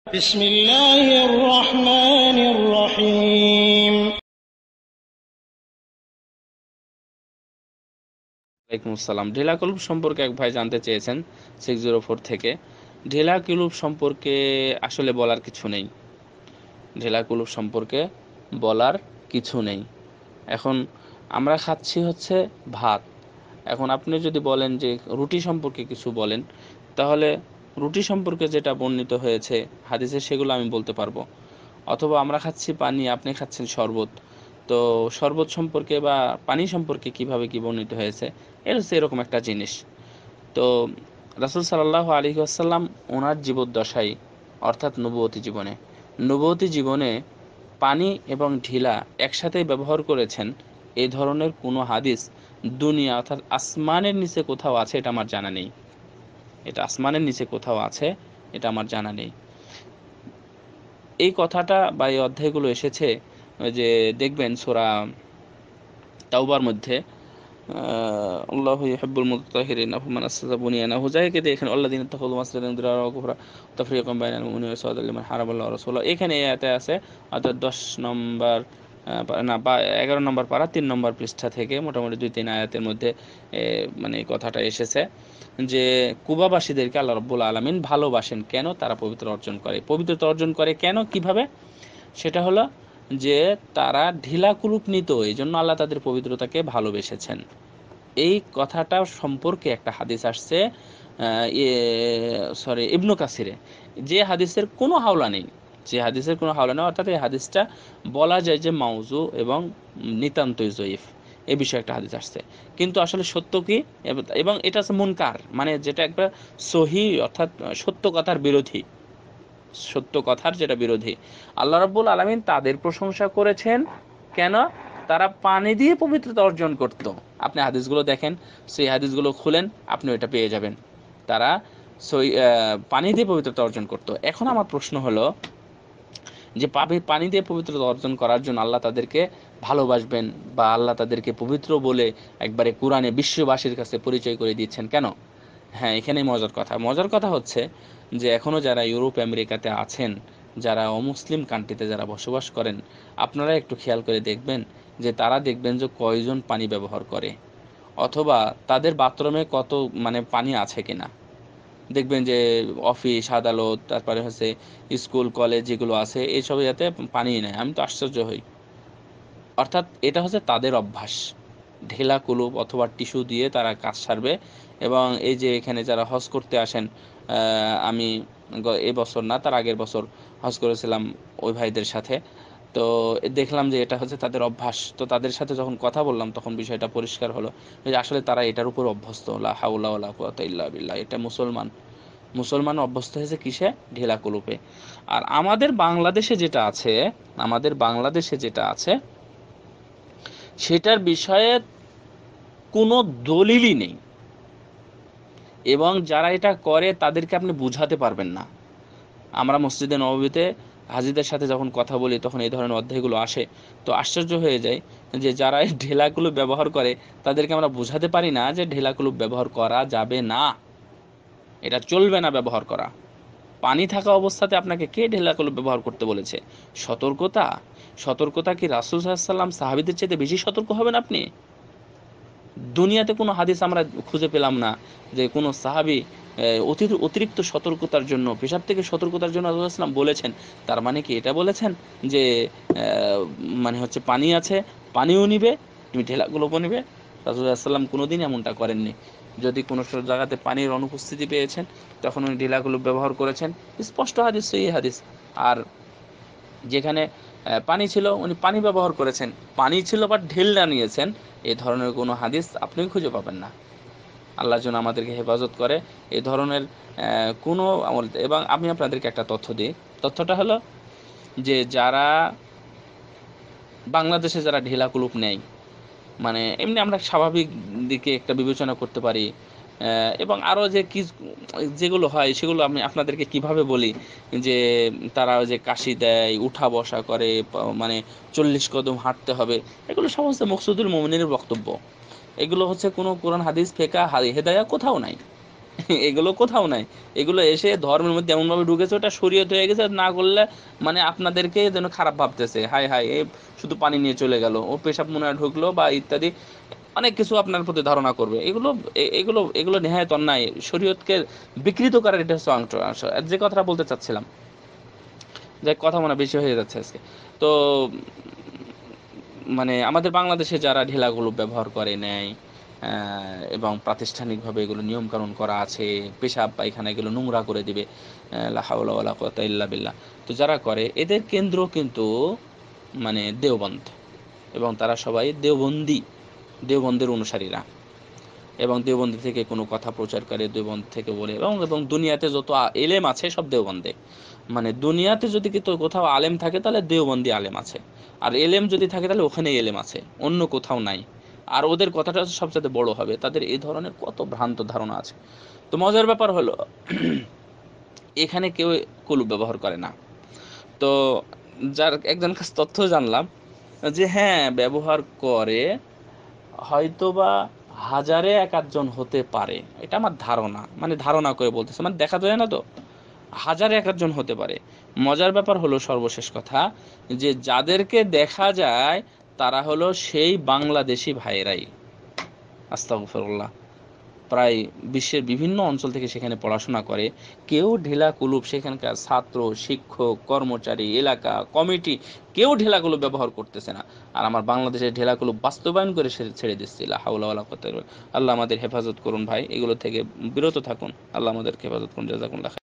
بسم الله الرحمن الرحيم ওয়ালাইকুম আসসালাম। ঢিলা কুলুপ সম্পর্কে এক ভাই জানতে চেয়েছেন 604 থেকে। ঢিলা কুলুপ সম্পর্কে আসলে বলার কিছু নেই। ঢিলা কুলুপ সম্পর্কে বলার কিছু নেই। এখন আমরা খাচ্ছি হচ্ছে ভাত। এখন আপনি যদি বলেন যে রুটি সম্পর্কে কিছু বলেন, তাহলে রুটি সম্পর্কে যেটা বর্ণিত হয়েছে হাদিসে সেগুলো আমি বলতে পারবো। অথবা আমরা খাচ্ছি পানি, আপনি খাচ্ছেন শরবত। তো শরবত সম্পর্কে বা পানি সম্পর্কে কিভাবে কি বর্ণিত হয়েছে, এটা হচ্ছে এরকম একটা জিনিস। তো রাসূল সাল্লাল্লাহু আলাইহি ওয়াসাল্লাম ওনার জীবদ্দশায়, অর্থাৎ নবুয়তি জীবনে পানি এবং ঢিলা একসাথে ব্যবহার করেছেন এই ধরনের কোনো হাদিস দুনিয়া অর্থাৎ আসমানের নিচে কোথাও আছে এটা আমার জানা নেই। এটা আসমানের নিচে কোথাও আছে এটা আমার জানা নেই। এই কথাটা বা এই অধ্যায়গুলো এসেছে ওই যে দেখবেন সূরা তাওবার মধ্যে আল্লাহু ইউহিব্বুল মুতাতাহিরিন ফামান আসসাসা বুনিয়ানাহু, যাকে দেখেন আল্লাযিনা তাখাযু মাসজিদান দিরারা ওয়া কুফরা তাফরিকাম বাইনাল মুমিনিনা ওয়া সাদাল লিমান হারামাল্লাহু ওয়া রাসূলুহু। এখানে এই আয়াতে আছে, অর্থাৎ 10 নম্বর না বা 11 নম্বর পারা 3 নম্বর পৃষ্ঠা থেকে মোটামুটি 2-3 আয়াতের মধ্যে মানে এই কথাটা এসেছে যে কুবাবাসীদেরকে আল্লাহ রাব্বুল আলামিন ভালোবাসেন। কেন? তারা পবিত্রতা অর্জন করে কেন, কিভাবে? সেটা হলো যে তারা ঢিলা কুলুপ নিত, এই জন্য আল্লাহ তাদের পবিত্রতাকে ভালোবেসেছেন। এই কথাটা সম্পর্কে একটা হাদিস আসছে ইবনু কাসিরে, যে হাদিসের কোনো হাওলা নেই। অর্থাৎ এই হাদিসটা বলা যায় যে মাউজু এবং নিতান্তই জয়ীফ। এই বিষয়ে একটা হাদিস আসছে, কিন্তু আসলে সত্য কি, এবং এটা হচ্ছে মুনকার, মানে যেটা একবার সহি, অর্থাৎ সত্য কথার যেটা বিরোধী। আল্লাহ রাব্বুল আলামিন তাদের প্রশংসা করেছেন। কেন? তারা পানি দিয়ে পবিত্রতা অর্জন করত। আপনি হাদিসগুলো দেখেন, সেই হাদিসগুলো খুলেন, আপনি ওইটা পেয়ে যাবেন। তারা পানি দিয়ে পবিত্রতা অর্জন করত। এখন আমার প্রশ্ন হলো যে পানি দিয়ে পবিত্রতা অর্জন করার জন্য আল্লাহ তাদেরকে ভালোবাসবেন বা আল্লাহ তাদেরকে পবিত্র বলে একবারে কোরআনে বিশ্ববাসীর কাছে পরিচয় করে দিচ্ছেন কেন? হ্যাঁ, এখানেই মজার কথা হচ্ছে যে এখনও যারা ইউরোপ আমেরিকাতে আছেন, যারা অমুসলিম কান্ট্রিতে যারা বসবাস করেন, আপনারা একটু খেয়াল করে দেখবেন যে তারা দেখবেন যে কয়জন পানি ব্যবহার করে, অথবা তাদের বাথরুমে কত মানে পানি আছে কিনা। দেখবেন যে অফিস আদালত, তারপরে হচ্ছে স্কুল কলেজ যেগুলো আছে এইসব যাতে পানি নেয়, আমি তো আশ্চর্য হই। অর্থাৎ এটা হচ্ছে তাদের অভ্যাস, ঢেলা কুলুপ অথবা টিস্যু দিয়ে তারা কাজ সারবে। এবং এই যে এখানে যারা হজ করতে আসেন, আমি এবছর না তার আগের বছর হজ করেছিলাম ওই ভাইদের সাথে। তো দেখলাম যে এটা হচ্ছে তাদের অভ্যাস। তো তাদের সাথে যখন কথা বললাম তখন বিষয়টা পরিষ্কার হলো যে আসলে তারা এটার উপর অভ্যস্ত। লা হাওলা ওয়ালা কুওয়াতা ইল্লা বিল্লাহ। এটা মুসলমান অভ্যস্ত হয়েছে কিসে? ঢেলা কুলুপে। আর আমাদের বাংলাদেশে যেটা আছে সেটার বিষয়ে কোনো দলিলই নেই, এবং যারা এটা করে তাদেরকে আপনি বুঝাতে পারবেন না। আমরা মসজিদে নববীতে হাজীদের সাথে যখন কথা বলি তখন এই ধরনের অধ্যায়গুলো আসে, তো আশ্চর্য হয়ে যায় যে যারা এই ঢেলাকুলুপ ব্যবহার করে তাদেরকে আমরা বুঝাতে পারি না যে ঢেলাকুলুপ ব্যবহার করা যাবে না, এটা চলবে না ব্যবহার করা। পানি থাকা অবস্থাতে আপনাকে কে ঢেলাকুলুপ ব্যবহার করতে বলেছে? সতর্কতা। সতর্কতা কি রাসূল সাল্লাল্লাহু আলাইহি ওয়াসাল্লাম সাহাবীদের চাইতে বেশি সতর্ক হবেন আপনি? দুনিয়াতে কোনো হাদিস আমরা খুঁজে পেলাম না যে কোনো সাহাবী অতিরিক্ত সতর্কতার জন্য, পেশাব থেকে সতর্কতার জন্য রাসূল সাল্লাল্লাহু আলাইহি ওয়াসাল্লাম বলেছেন। তার মানে কি এটা বলেছেন যে মানে হচ্ছে পানি আছে, পানিও নিবে, তুমি ঢেলাগুলোও নিবে? রাসূল সাল্লাল্লাহু আলাইহি ওয়াসাল্লাম কোনোদিন এমনটা করেননি। যদি কোনো জায়গাতে পানির অনুপস্থিতি পেয়েছেন তখন উনি ঢেলাগুলো ব্যবহার করেছেন। স্পষ্ট হাদিস, সহিহ হাদিস। আর যেখানে পানি ছিল উনি পানি ব্যবহার করেছেন, পানি ছিল বা ঢেলনা নিয়েছেন, এই ধরনের কোনো হাদিস আপনি খুঁজে পাবেন না। আল্লাহ যেন আমাদেরকে হেফাজত করে এই ধরনের কোনো আমল। এবং আমি আপনাদেরকে একটা তথ্য দিই। তথ্যটা হলো যে বাংলাদেশে যারা ঢেলা কুলুপ নেয়, মানে এমনি আমরা স্বাভাবিক দিকে একটা বিবেচনা করতে পারি। এবং আরও যে কি যেগুলো হয় সেগুলো আমি আপনাদেরকে কিভাবে বলি যে তারা ওই যে কাশি দেয়, উঠা বসা করে, মানে 40 কদম হাঁটতে হবে, এগুলো সমস্ত মকসুদুল মুমিনের বক্তব্য। এগুলো হচ্ছে কোনো কোরআন হাদিস ফেকা হেদায়া কোথাও নাই। এগুলো কোথাও নাই। এগুলো এসে ধর্মের মধ্যে এমন ভাবে ঢুকেছে, ওটা শরীয়ত হয়ে গেছে, না করলে মানে আপনাদেরকে যেন খারাপ ভাবতেছে, হায় হায় এ শুধু পানি নিয়ে চলে গেল, ও পেশাব মনে হয় ঢুকলো বা ইত্যাদি অনেক কিছু আপনার প্রতি ধারণা করবে। এগুলো এগুলো এগুলো নেহায়ত অন্যায়, শরীয়তকে বিকৃত করার এটা হচ্ছে অংশ। যে কথাটা বলতে চাচ্ছিলাম, যে কথা মনে হয় বেশি হয়ে যাচ্ছে আজকে। তো মানে আমাদের বাংলাদেশে যারা ঢেলাগুলো ব্যবহার করে নেয় এবং প্রাতিষ্ঠানিকভাবে এগুলো নিয়মকানুন করা আছে, পেশাব পায়খানা এগুলো নোংরা করে দিবে, লা হাওলা ওয়ালা কুওয়াতা ইল্লা বিল্লাহ, তো যারা করে এদের কেন্দ্র কিন্তু মানে দেওবন্দ, এবং তারা সবাই দেওবন্দের অনুসারীরা, এবং দেওবন্দি থেকে কোনো কথা প্রচার করে, দেওবন্দ থেকে বলে, এবং দুনিয়াতে যত এলেম আছে সব দেওবন্দে। মানে দুনিয়াতে যদি কোথাও আলেম থাকে তাহলে দেওবন্দি আলেম আছে, আর এলেম যদি থাকে তাহলে ওখানেই এলেম আছে, অন্য কোথাও নাই। আর ওদের কথাটা সবচেয়ে বড় হবে, তাদের এই ধরনের কত ভ্রান্ত ধারণা আছে। তো মজার ব্যাপার হলো এখানে কেউ কুলুপ ব্যবহার করে না। তো যার একজন কাছে তথ্য জানলাম যে হ্যাঁ ব্যবহার করে, হয়তোবা হাজারে এক আধজন হতে পারে, এটা আমার ধারণা, মানে ধারণা করে বলতেছে, মানে দেখা যায় না তো, হাজারে এক আধজন হতে পারে। মজার ব্যাপার হলো সর্বশেষ কথা, যে যাদেরকে দেখা যায় তারা হলো সেই বাংলাদেশি ভাইয়েরাই, আস্তাগফিরুল্লাহ, প্রায় বিশ্বের বিভিন্ন অঞ্চল থেকে সেখানে পড়াশোনা করে। কেউ ঢেলা কুলুপ, সেখানকার ছাত্র শিক্ষক কর্মচারী এলাকা কমিটি, কেউ ঢেলাগুলো ব্যবহার করতেছে না। আর আমার বাংলাদেশের ঢেলাগুলো বাস্তবায়ন করে ছেড়ে দিচ্ছে, লা হাওলা ওয়ালা কুওয়াতা ইল্লা বিল্লাহ। আল্লাহ আমাদের হেফাজত করুন ভাই, এগুলো থেকে বিরত থাকুন, আল্লাহ আমাদের হেফাজত করুন। জাযাকুমুল্লাহ।